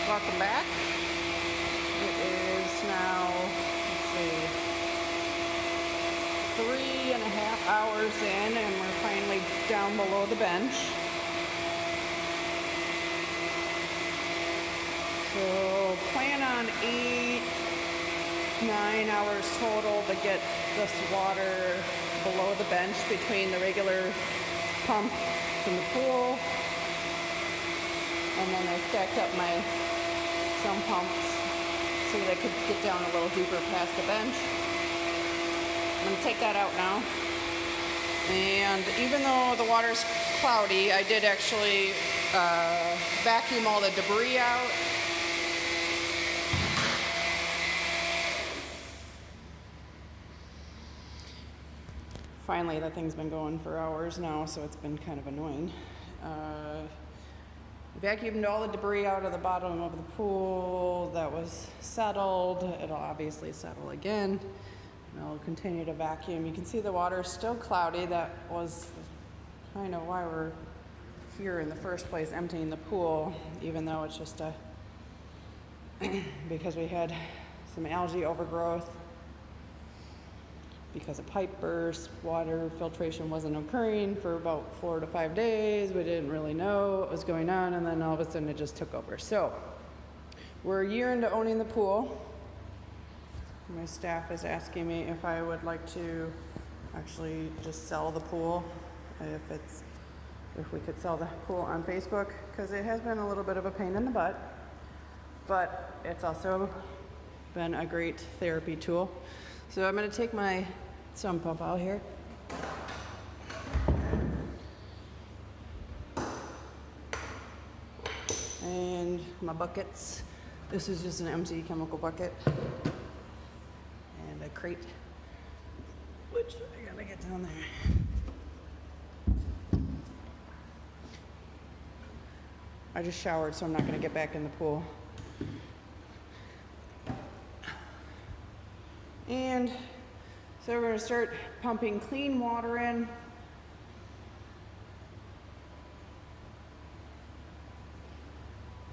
Welcome back. It is now, let's see, 3.5 hours in, and we're finally down below the bench. So plan on 8-9 hours total to get this water below the bench between the regular pump from the pool. And then I stacked up my sump pumps so that I could get down a little deeper past the bench. I'm going to take that out now. And even though the water's cloudy, I did actually vacuum all the debris out. Finally, that thing's been going for hours now, so it's been kind of annoying. Vacuumed all the debris out of the bottom of the pool. That was settled. It'll obviously settle again. And I'll continue to vacuum. You can see the water's still cloudy. That was kind of why we're here in the first place, emptying the pool, even though it's just because we had some algae overgrowth. Because a pipe burst, water filtration wasn't occurring for about 4 to 5 days. We didn't really know what was going on, and then all of a sudden it just took over. So we're a year into owning the pool. My staff is asking me if I would like to actually just sell the pool, if we could sell the pool on Facebook, because it has been a little bit of a pain in the butt, but it's also been a great therapy tool. So I'm going to take my sump pump out here. And my buckets. This is just an empty chemical bucket. And a crate, which I gotta get down there. I just showered, so I'm not going to get back in the pool. And so we're going to start pumping clean water in.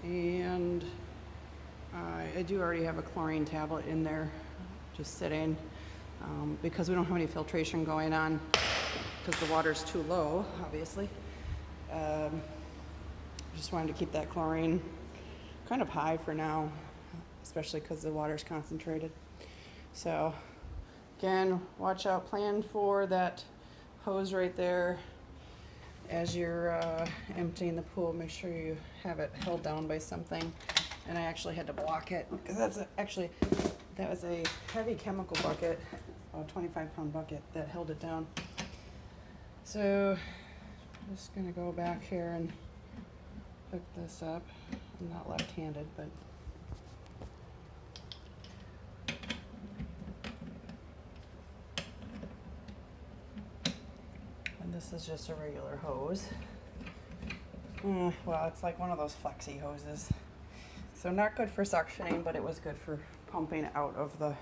And I do already have a chlorine tablet in there, just sitting, because we don't have any filtration going on, because the water's too low, obviously. Just wanted to keep that chlorine kind of high for now, especially because the water's concentrated. So again, watch out, plan for that hose right there as you're emptying the pool. Make sure you have it held down by something. And I actually had to block it because that was a heavy chemical bucket, a 25-pound bucket that held it down. So I'm just gonna go back here and hook this up. I'm not left-handed, but this is just a regular hose. Well, it's like one of those flexi hoses. So not good for suctioning, but it was good for pumping out of the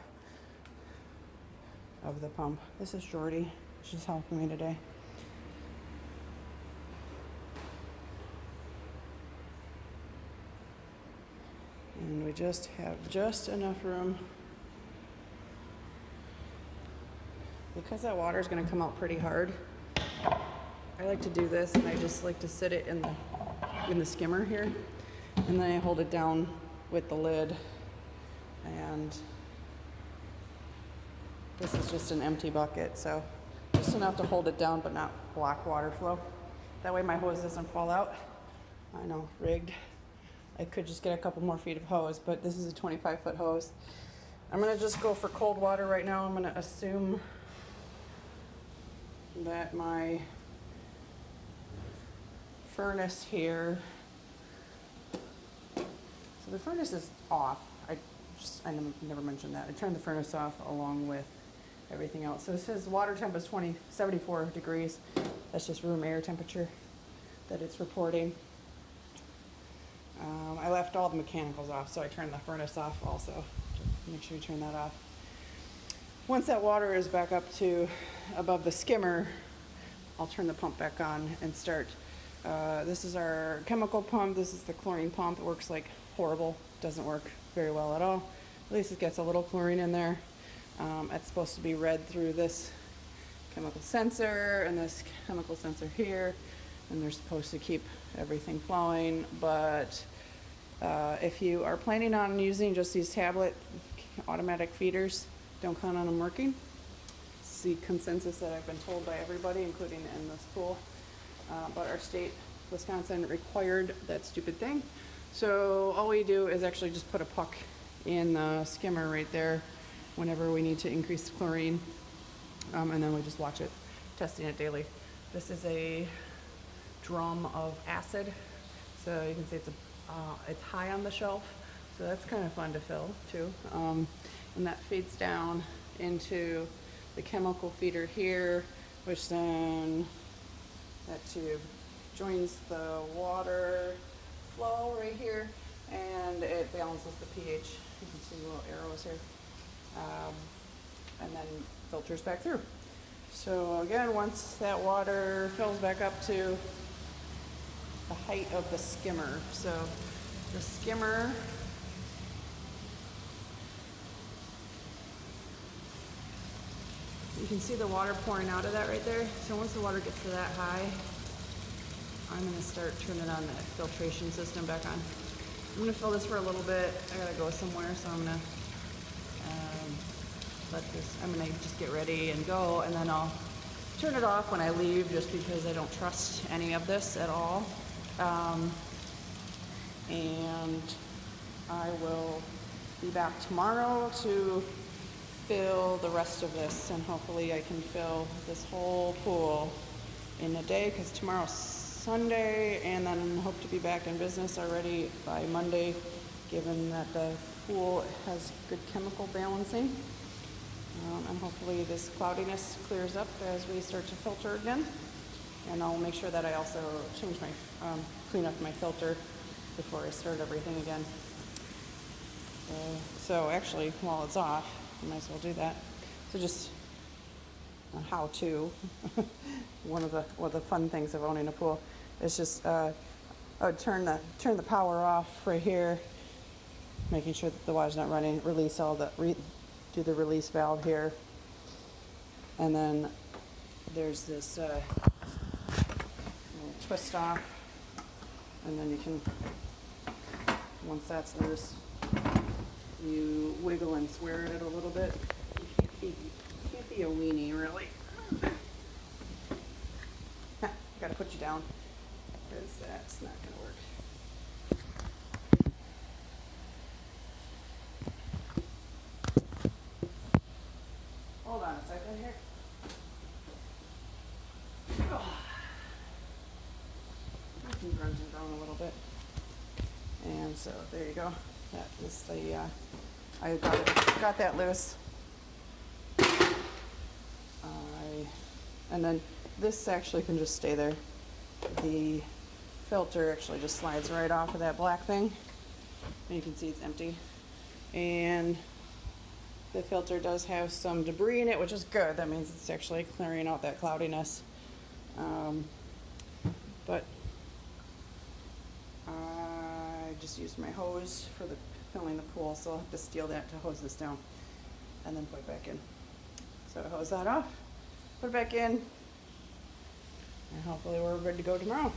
pump. This is Jordy. She's helping me today. And we just have just enough room. Because that water is going to come out pretty hard, I like to do this, and I just like to sit it in the skimmer here, and then I hold it down with the lid. And this is just an empty bucket, so just enough to hold it down but not block water flow. That way my hose doesn't fall out. I know, rigged. I could just get a couple more feet of hose, but this is a 25-foot hose. I'm gonna just go for cold water right now. I'm gonna assume that my furnace here, so the furnace is off. I never mentioned that. I turned the furnace off along with everything else. So it says water temp is 74 degrees. That's just room air temperature that it's reporting. I left all the mechanicals off, so I turned the furnace off also. Make sure you turn that off. Once that water is back up to above the skimmer, I'll turn the pump back on and start This is our chemical pump. This is the chlorine pump. It works like horrible. Doesn't work very well at all. At least it gets a little chlorine in there. It's supposed to be read through this chemical sensor and this chemical sensor here, and they're supposed to keep everything flowing. But if you are planning on using just these tablet automatic feeders, don't count on them working. It's the consensus that I've been told by everybody, including in this pool. But our state, Wisconsin, required that stupid thing. So all we do is actually just put a puck in the skimmer right there whenever we need to increase the chlorine. And then we just watch it, testing it daily. This is a drum of acid. So you can see it's high on the shelf. So that's kind of fun to fill too. And that feeds down into the chemical feeder here, which then that tube joins the water flow right here, and it balances the pH. You can see little arrows here, and then filters back through. So again, once that water fills back up to the height of the skimmer, so the skimmer you can see the water pouring out of that right there. So once the water gets to that high, I'm gonna start turning on that filtration system back on. I'm gonna fill this for a little bit. I gotta go somewhere, so I'm gonna I'm gonna just get ready and go, and then I'll turn it off when I leave, just because I don't trust any of this at all. And I will be back tomorrow to fill the rest of this, and hopefully I can fill this whole pool in a day, because tomorrow's Sunday, and then hope to be back in business already by Monday, given that the pool has good chemical balancing. And hopefully this cloudiness clears up as we start to filter again. And I'll make sure that I also change my, clean up my filter before I start everything again. So actually, while it's off, I might as well do that. So just a how-to. One of the fun things of owning a pool is just I would turn the power off right here, making sure that the water's not running. Release all the do the release valve here, and then there's this little twist off, and then you can, once that's loose, you wiggle and swear at it a little bit. You can't be a weenie, really. Gotta put you down, because that's not gonna work. Hold on a second here. Oh. I can grunge it down a little bit. And so there you go. That is the, I got that loose. And then this actually can just stay there. The filter actually just slides right off of that black thing. And you can see it's empty. And the filter does have some debris in it, which is good. That means it's actually clearing out that cloudiness. But I just used my hose for filling the pool, so I'll have to steal that to hose this down and then put it back in. So hose that off, put it back in, and hopefully we're ready to go tomorrow.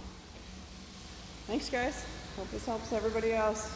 Thanks, guys. Hope this helps everybody else.